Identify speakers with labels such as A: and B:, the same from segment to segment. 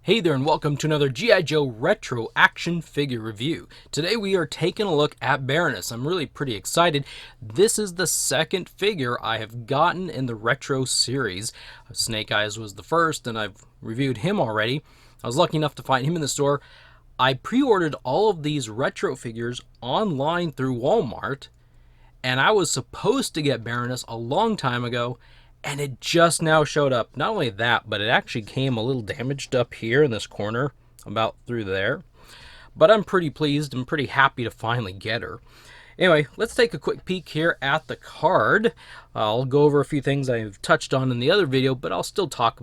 A: Hey there and welcome to another G.I. Joe Retro Action Figure Review. Today we are taking a look at Baroness. I'm really pretty excited. This is the second figure I have gotten in the Retro series. Snake Eyes was the first and I've reviewed him already. I was lucky enough to find him in the store. I pre-ordered all of these retro figures online through Walmart, and I was supposed to get Baroness a long time ago, and it just now showed up. Not only that, but it actually came a little damaged up here in this corner, about through there. But I'm pretty pleased and pretty happy to finally get her. Anyway, let's take a quick peek here at the card. I'll go over a few things I've touched on in the other video, but I'll still talk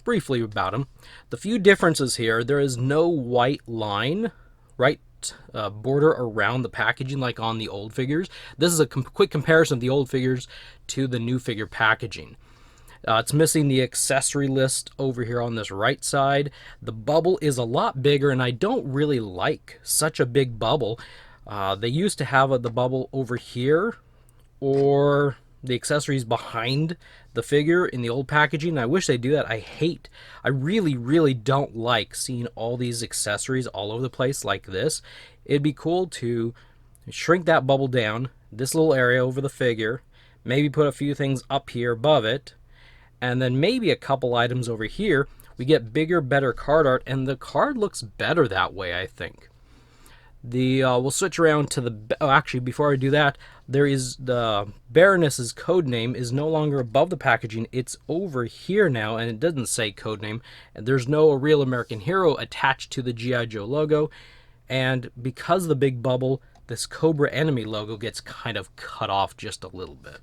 A: briefly about them. The few differences here: there is no white line, right? Border around the packaging like on the old figures. This is a quick comparison of the old figures to the new figure packaging. It's missing the accessory list over here on this right side. The bubble is a lot bigger, and I don't really like such a big bubble. They used to have the bubble over here, or the accessories behind the figure in the old packaging. I wish they do that. I really don't like seeing all these accessories all over the place like this. It'd be cool to shrink that bubble down, this little area over the figure, maybe put a few things up here above it, and then maybe a couple items over here. We get bigger, better card art, and the card looks better that way, I think. We'll switch around to the... Oh, actually, before I do that, there is the Baroness's code name is no longer above the packaging. It's over here now, and it doesn't say code name. And there's no Real American Hero attached to the G.I. Joe logo. And because of the big bubble, this Cobra Enemy logo gets kind of cut off just a little bit.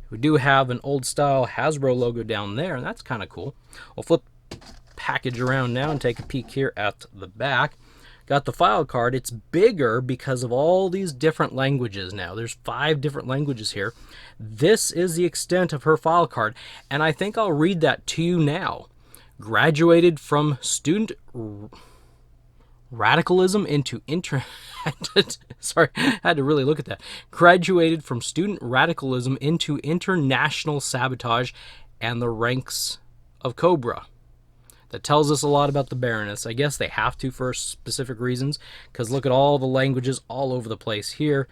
A: We do have an old style Hasbro logo down there, and that's kind of cool. We'll flip package around now and take a peek here at the back. Got the file card. It's bigger because of all these different languages now. There's 5 different languages here. This is the extent of her file card, and I think I'll read that to you now. Graduated from student radicalism into sorry, I had to really look at that. Graduated from student radicalism into international sabotage and the ranks of Cobra. That tells us a lot about the Baroness. I guess they have to for specific reasons, because look at all the languages all over the place here.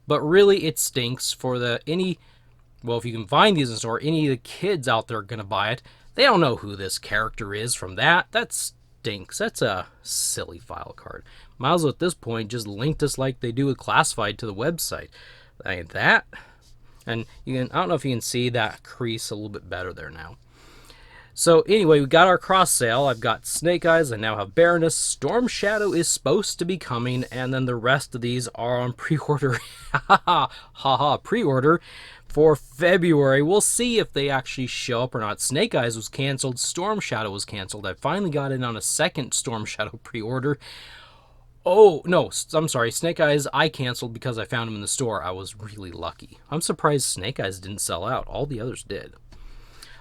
A: But really, it stinks for well, if you can find these in store, any of the kids out there are going to buy it. They don't know who this character is from that. That stinks. That's a silly file card. Might as well at this point just link this like they do with Classified to the website. Like that. And I don't know if you can see that crease a little bit better there now. So anyway, we got our cross sale. I've got Snake Eyes. I now have Baroness. Storm Shadow is supposed to be coming, and then the rest of these are on pre-order. Pre-order for February. We'll see if they actually show up or not. Snake Eyes was canceled. Storm Shadow was canceled. I finally got in on a second Storm Shadow pre-order. Oh, no, I'm sorry. Snake Eyes I canceled because I found him in the store. I was really lucky. I'm surprised Snake Eyes didn't sell out. All the others did.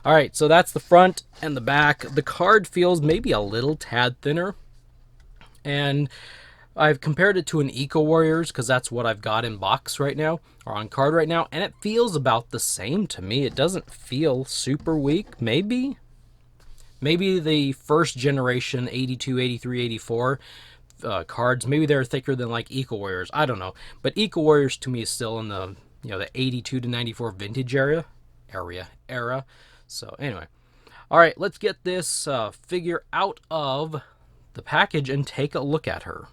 A: All right, so that's the front and the back. The card feels maybe a little tad thinner, and I've compared it to an Eco Warriors because that's what I've got in box right now, or on card right now, and it feels about the same to me. It doesn't feel super weak. Maybe the first generation 82, 83, 84 cards, maybe they're thicker than like Eco Warriors. I don't know, but Eco Warriors to me is still in the the 82 to 94 vintage era. So anyway, all right, let's get this figure out of the package and take a look at her.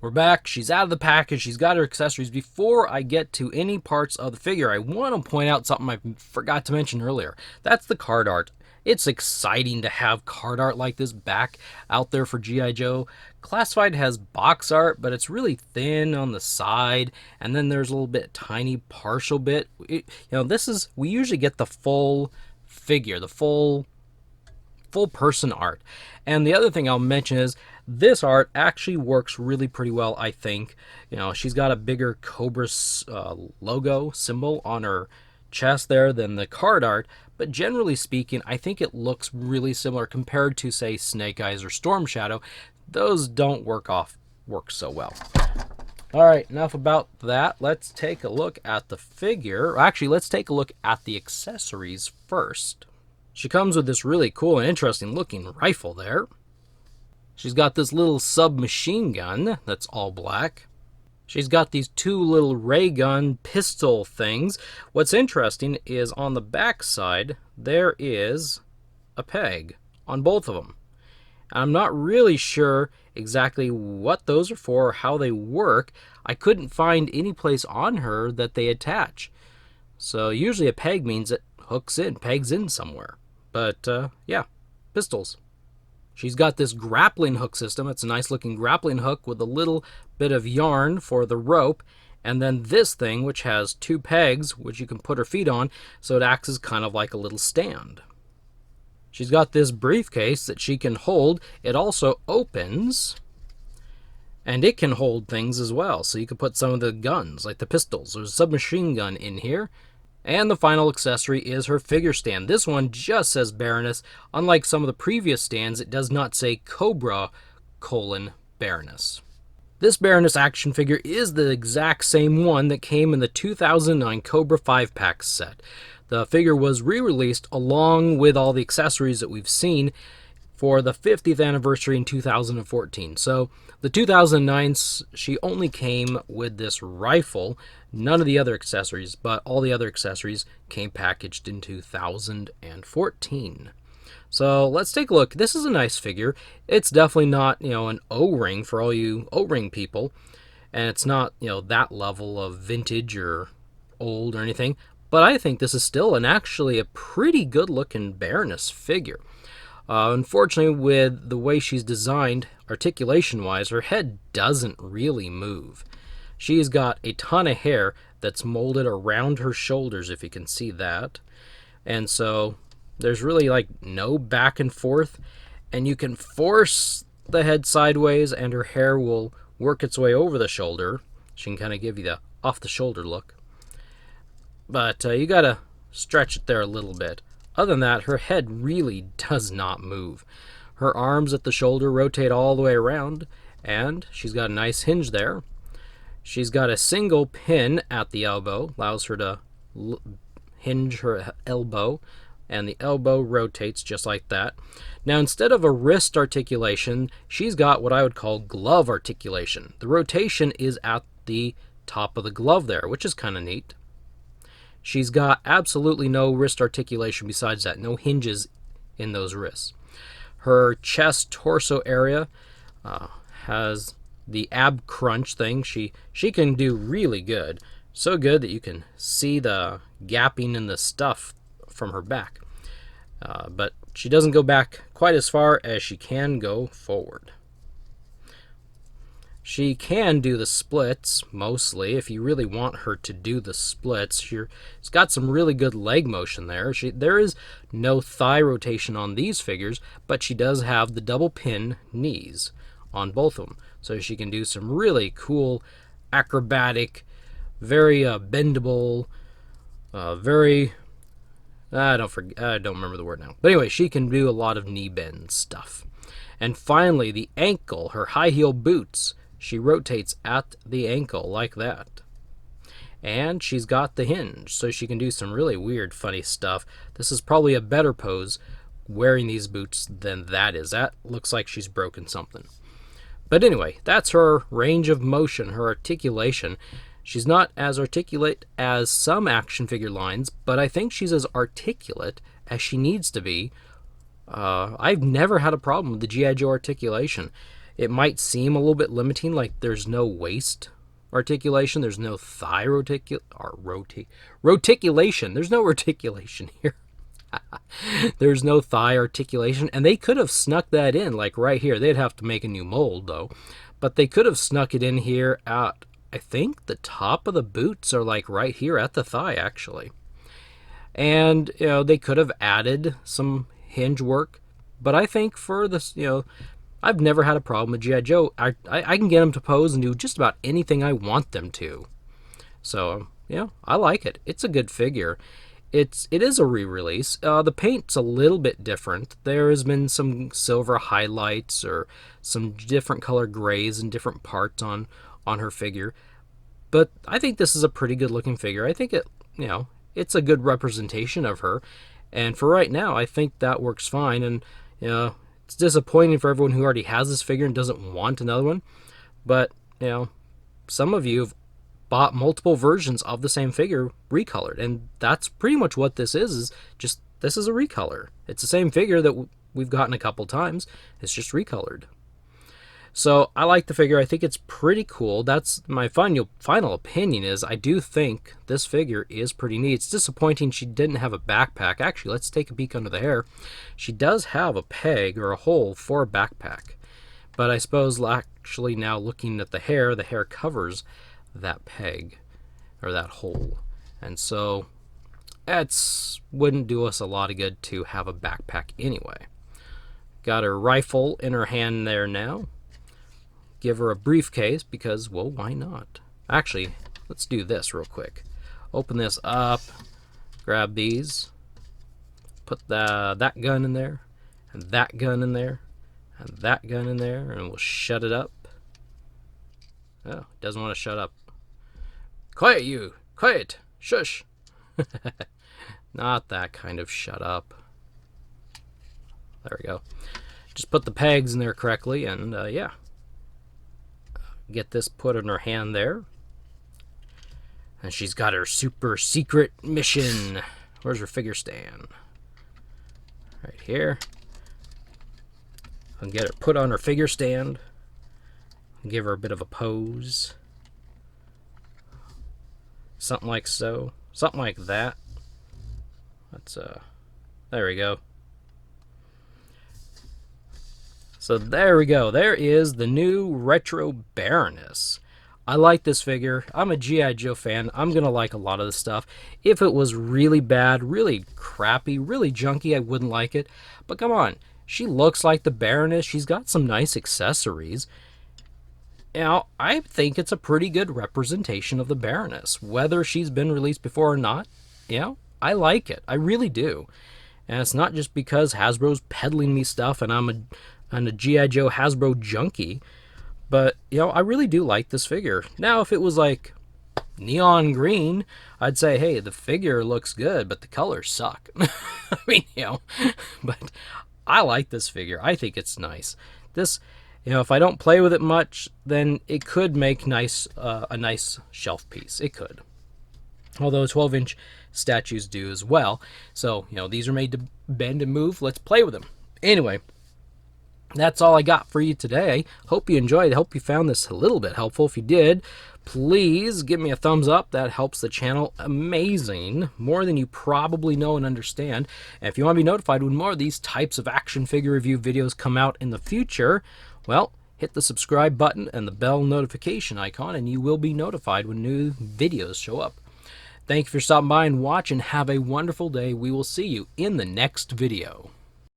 A: We're back. She's out of the package. She's got her accessories. Before I get to any parts of the figure, I want to point out something I forgot to mention earlier. That's the card art. It's exciting to have card art like this back out there for G.I. Joe. Classified has box art, but it's really thin on the side, and then there's a little bit tiny partial bit. We usually get the full figure, the full person art. And the other thing I'll mention is this art actually works really pretty well, I think. She's got a bigger Cobra logo symbol on her chest there than the card art, but generally speaking, I think it looks really similar compared to, say, Snake Eyes or Storm Shadow. Those don't work so well. All right, enough about that. Let's take a look at the figure. Actually, let's take a look at the accessories first. She comes with this really cool and interesting looking rifle there. She's got this little submachine gun that's all black. She's got these two little ray gun pistol things. What's interesting is on the back side, there is a peg on both of them. I'm not really sure exactly what those are for or how they work. I couldn't find any place on her that they attach. So usually a peg means it pegs in somewhere. But yeah, pistols. She's got this grappling hook system. It's a nice looking grappling hook with a little bit of yarn for the rope. And then this thing, which has two pegs, which you can put her feet on, so it acts as kind of like a little stand. She's got this briefcase that she can hold. It also opens, and it can hold things as well. So you can put some of the guns, like the pistols. There's a submachine gun in here. And the final accessory is her figure stand. This one just says Baroness. Unlike some of the previous stands, it does not say Cobra: Baroness. This Baroness action figure is the exact same one that came in the 2009 Cobra 5-pack set. The figure was re-released along with all the accessories that we've seen for the 50th anniversary in 2014. So the 2009, she only came with this rifle, none of the other accessories, but all the other accessories came packaged in 2014. So let's take a look. This is a nice figure. It's definitely not, an O-ring for all you O-ring people, and it's not, that level of vintage or old or anything. But I think this is still actually a pretty good-looking Baroness figure. Unfortunately, with the way she's designed, articulation-wise, her head doesn't really move. She's got a ton of hair that's molded around her shoulders, if you can see that. And so there's really no back and forth, and you can force the head sideways and her hair will work its way over the shoulder. She can kind of give you the off-the-shoulder look. But you gotta stretch it there a little bit. Other than that, her head really does not move. Her arms at the shoulder rotate all the way around, and she's got a nice hinge there. She's got a single pin at the elbow, allows her to hinge her elbow, and the elbow rotates just like that. Now, instead of a wrist articulation, she's got what I would call glove articulation. The rotation is at the top of the glove there, which is kind of neat. She's got absolutely no wrist articulation besides that, no hinges in those wrists. Her chest torso area has the ab crunch thing. She can do really good. So good that you can see the gapping in the stuff from her back. But she doesn't go back quite as far as she can go forward. She can do the splits, mostly, if you really want her to do the splits. She's got some really good leg motion there. There is no thigh rotation on these figures, but she does have the double pin knees on both of them. So she can do some really cool, acrobatic, very bendable, very... I don't remember the word now. But anyway, she can do a lot of knee bend stuff. And finally, the ankle, her high heel boots. She rotates at the ankle like that. And she's got the hinge, so she can do some really weird, funny stuff. This is probably a better pose wearing these boots than that is. That looks like she's broken something. But anyway, that's her range of motion, her articulation. She's not as articulate as some action figure lines, but I think she's as articulate as she needs to be. I've never had a problem with the G.I. Joe articulation. It might seem a little bit limiting, like there's no waist articulation, there's no thigh roticulation. There's no articulation here. There's no thigh articulation, and they could have snuck that in, like right here. They'd have to make a new mold, though. But they could have snuck it in here at, I think the top of the boots are like right here at the thigh, actually. And, they could have added some hinge work. But I think for this, I've never had a problem with G.I. Joe. I can get them to pose and do just about anything I want them to. So, I like it. It's a good figure. it is a re-release. The paint's a little bit different. There has been some silver highlights or some different color grays and different parts on her figure. But I think this is a pretty good looking figure. I think it's a good representation of her. And for right now, I think that works fine. And it's disappointing for everyone who already has this figure and doesn't want another one. But some of you have bought multiple versions of the same figure recolored, and that's pretty much what this is just this is a recolor. It's the same figure that we've gotten a couple times. It's just recolored. So I like the figure. I think it's pretty cool. That's my final opinion. Is I do think this figure is pretty neat. It's disappointing she didn't have a backpack. Actually, let's take a peek under the hair. She does have a peg or a hole for a backpack, but I suppose actually now looking at the hair covers that peg or that hole, and so that wouldn't do us a lot of good to have a backpack anyway. Got her rifle in her hand there now. Give her a briefcase because, well, why not? Actually, let's do this real quick. Open this up, grab these, put that gun in there, and that gun in there, and that gun in there, and we'll shut it up. Oh, it doesn't want to shut up. Quiet, you! Quiet! Shush! Not that kind of shut up. There we go. Just put the pegs in there correctly, and yeah. Get this put in her hand there. And she's got her super secret mission. Where's her figure stand? Right here. I'll get her put on her figure stand. Give her a bit of a pose. Something like so. Something like that. Let's, there we go. So there we go. There is the new retro Baroness. I like this figure. I'm a G.I. Joe fan. I'm going to like a lot of this stuff. If it was really bad, really crappy, really junky, I wouldn't like it. But come on. She looks like the Baroness. She's got some nice accessories. I think it's a pretty good representation of the Baroness. Whether she's been released before or not, I like it. I really do. And it's not just because Hasbro's peddling me stuff and I'm a G.I. Joe Hasbro junkie. But, I really do like this figure. Now, if it was like neon green, I'd say, hey, the figure looks good, but the colors suck. I mean, but I like this figure. I think it's nice. This, if I don't play with it much, then it could make a nice shelf piece. It could. Although 12-inch statues do as well. So, these are made to bend and move. Let's play with them. Anyway, that's all I got for you today. Hope you enjoyed. Hope you found this a little bit helpful. If you did, please give me a thumbs up. That helps the channel amazing, more than you probably know and understand. And if you want to be notified when more of these types of action figure review videos come out in the future, well, hit the subscribe button and the bell notification icon, and you will be notified when new videos show up. Thank you for stopping by and watch, and have a wonderful day. We will see you in the next video.